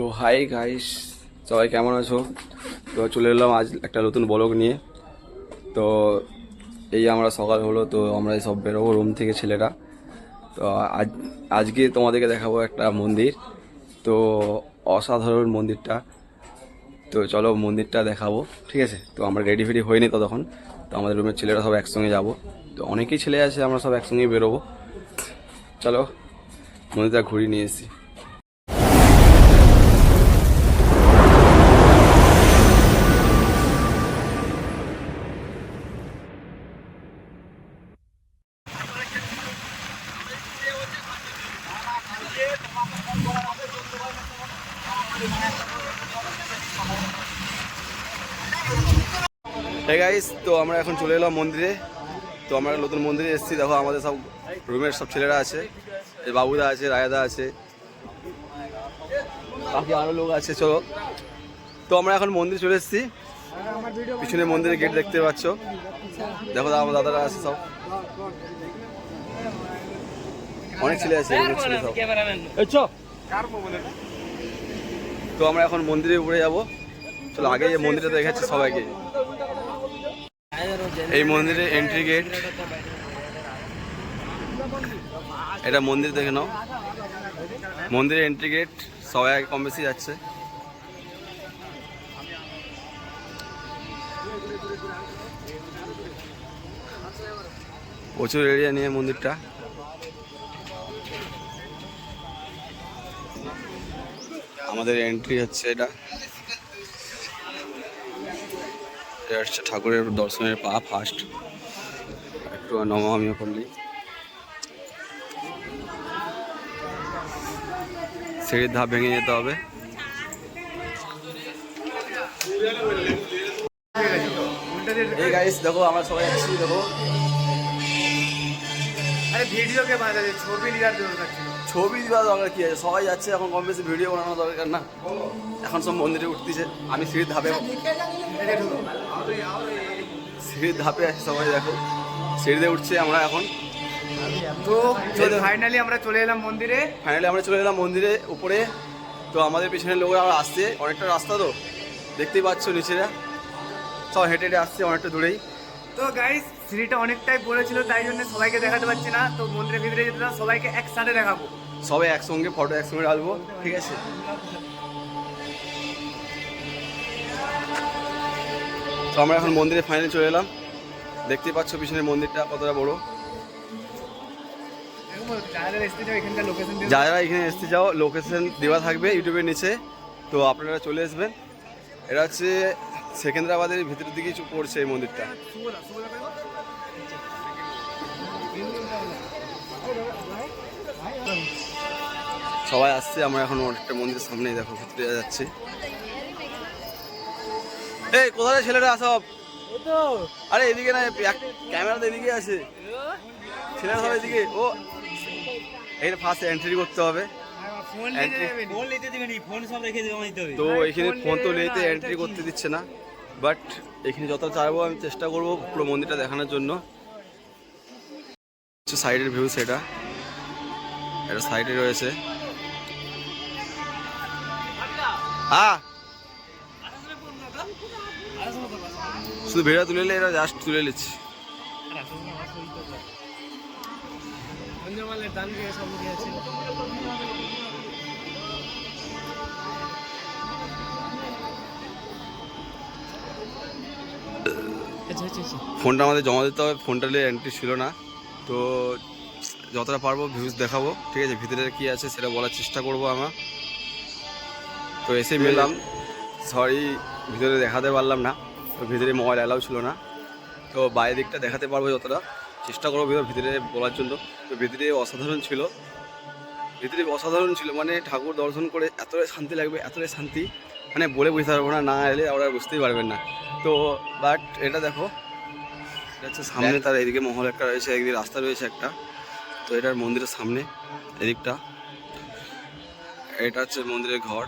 তো hi guys, সবাই কেমন আছো? তো চলে এলাম আজ একটা নতুন ব্লগ নিয়ে। তো এই আমরা সকাল হলো, তো আমরা সব বেরোবো রুম থেকে ছেলেরা। তো আজকে তোমাদেরকে দেখাবো একটা মন্দির। তো অসাধারণ মন্দিরটা। তো চলো মন্দিরটা দেখাবো, ঠিক আছে? তো আমরা রেডি ফেডি হইনি ততক্ষণ। তো আমাদের রুমের ছেলেরা সব একসঙ্গে যাব। তো অনেকেই ছেলে আছে, আমরা সব একসঙ্গেই বেরোবো। চলো মন্দিরটা ঘুরিয়ে নিয়ে এসেছি। গাইস, তো আমরা এখন চলে এলাম মন্দিরে। তো আমরা নতুন মন্দিরে এসেছি। দেখো আমাদের সব রুমের সব ছেলেরা আছে, এই বাবুদা আছে, রায়দা আছে, বাকি আরও লোক আছে। চলো, তো আমরা এখন মন্দির চলে এসেছি। পিছনে মন্দিরের গেট দেখতে পাচ্ছ। দেখো আমার দাদারা আছে, সব অনেক ছেলে আছে সব। তো আমরা এখন মন্দিরে উপরে যাবো। চলো আগে এই মন্দিরটা দেখাচ্ছি সবাইকে। এই মন্দিরে এন্ট্রি গেট, এটা মন্দির দেখে নাও। মন্দিরের এন্ট্রি গেট, সবাই আগে কম বেশি যাচ্ছে। প্রচুর এরিয়া নিয়ে মন্দিরটা। আমাদের এন্ট্রি হচ্ছে এটা হচ্ছে ঠাকুরের দর্শনের পা ফার্স্ট। একটু নমামিও করলি, সিঁড়ির ধাপ ভেঙে যেতে হবে। এই গাইস দেখো আমরা সবাই যাচ্ছি। দেখো আরে ভিডিওকে বানাতে ছবি নেওয়ার দরকার ছিল। ছবি দেওয়া দরকার কি আছে, সবাই যাচ্ছে এখন, কম বেশি ভিডিও বানানো দরকার না? এখন সব মন্দিরে উঠতেছে, আমি সিঁড়ির ধাপে আছি। সবাই দেখো সিঁড়িতে উঠছে, আমরা এখন। তো ফাইনালি আমরা চলে এলাম মন্দিরে উপরে। তো আমাদের পিছনের লোকরা আবার আসছে, অনেকটা রাস্তা তো দেখতেই পাচ্ছ, নিচেরা সব হেঁটে হেঁটে আসছে অনেকটা দূরেই। তো গাইস সিঁড়িটা অনেকটাই পড়েছিল, তাই জন্য সবাইকে দেখাতে পারছি না। তো মন্দিরের ভিতরে যেতে না, সবাইকে একসাথে দেখাবো, সবাই একসঙ্গে ফটো একসঙ্গে ডালবো, ঠিক আছে? তো আমরা এখন মন্দিরে ফাইনালি চলে এলাম। দেখতেই পাচ্ছ পিছনের মন্দিরটা কতটা বড়। যারা এখানে আসতে চাও, লোকেশন দেওয়া থাকবে ইউটিউবের নিচে। তো আপনারা চলে আসবেন। এটা হচ্ছে সেকেন্দ্রাবাদের ভিতরের দিকেই পড়ছে এই মন্দিরটা। সবাই আসছে, আমরা এখন একটা মন্দিরের সামনেই দেখো ভিতরে যাচ্ছি। এই কোথায় ছেলেরা সব? আরে এদিকে না, ক্যামেরাতে এদিকে আছে, ছেলেরা সব এদিকে। ও এখানে ফার্স্ট এন্ট্রি করতে হবে। তো এখানে ফোন তো নিতে এন্ট্রি করতে দিচ্ছে না, বাট এখানে যত চাইবো আমি চেষ্টা করবো পুরো মন্দিরটা দেখানোর জন্য। সাইডের ভিউ, সেটা এটা সাইডে রয়েছে। হ্যাঁ, শুধু ভিডিও তুলে নিলে, এটা জাস্ট তুলে নিচ্ছি। ফোনটা আমাদের জমা দিতে হবে, ফোনটা নিয়ে এন্ট্রি ছিল না। তো যতটা পারবো ভিউজ দেখাবো, ঠিক আছে? ভিতরে কি আছে সেটা বলার চেষ্টা করবো আমরা। তো এসে মিললাম, সরি ভিতরে দেখাতে পারলাম না, তো ভিতরে মোবাইল অ্যালাউ ছিল না। তো বাইরের দিকটা দেখাতে পারবো, যতটা চেষ্টা করবো ভিতরে বলার জন্য। তো ভিতরে অসাধারণ ছিল, মানে ঠাকুর দর্শন করে এতটাই শান্তি লাগবে, এতটাই শান্তি, মানে বলে বুঝতে পারবো না, না এলে আপনারা বুঝতেই পারবেন না। তো বাট এটা দেখো, এটা হচ্ছে সামনে, তার এদিকে মহল একটা রয়েছে, একদিকে রাস্তা রয়েছে একটা। তো এটার মন্দিরের সামনে এদিকটা, এটা হচ্ছে মন্দিরের ঘর,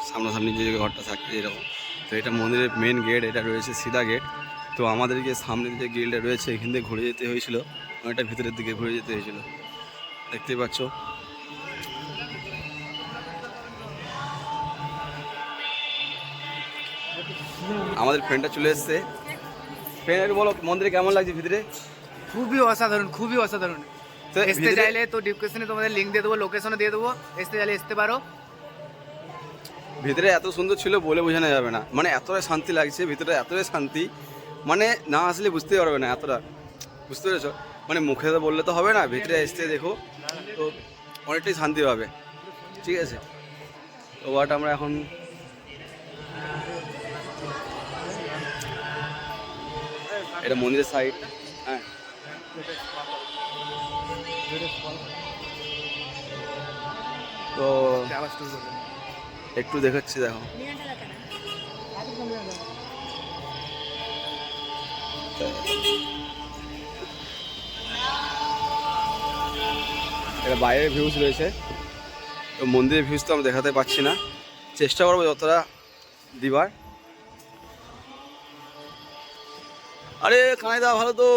সামনাসামনি যে ঘরটা থাকে এরকম। তো এটা মন্দিরের মেন গেট, এটা রয়েছে সিধা গেট। তো আমাদেরকে সামনে যে গেটটা রয়েছে এখান থেকে ঘুরে যেতে হয়েছিল, অনেকটা ভিতরের দিকে ঘুরে যেতে হয়েছিল, দেখতেই পাচ্ছ। আমাদের ফ্রেন্ডটা চলে এসছে। ফ্রেন্ড একটু বলো মন্দিরে কেমন লাগছে ভিতরে? খুবই অসাধারণ, খুবই অসাধারণ। তো আসতে ভিতরে- চাইলে তো ডিসক্রিপশনে তোমাদের লিঙ্ক দিয়ে দেবো, লোকেশনও দিয়ে দেবো, আসতে চাইলে আসতে পারো। ভিতরে এত সুন্দর ছিল বলে বোঝানো যাবে না, মানে এতটাই শান্তি লাগছে ভিতরে, এতটাই শান্তি মানে না আসলে বুঝতেই পারবে না এতটা, বুঝতে পেরেছো? মানে মুখে তো বললে তো হবে না, ভিতরে এসে দেখো তো অনেকটাই শান্তি পাবে, ঠিক আছে? তো বাট আমরা এখন এটা মন্দিরের সাইড, হ্যাঁ তো আবার শুরু করবে। একটু দেখাচ্ছি দেখো। এটা বাইরের ভিউজ রয়েছে, তো মন্দিরের ভিউজ তো আমরা দেখাতে পাচ্ছি না, চেষ্টা করবো যতটা দিবার। আরে কানাইদা ভালো তো।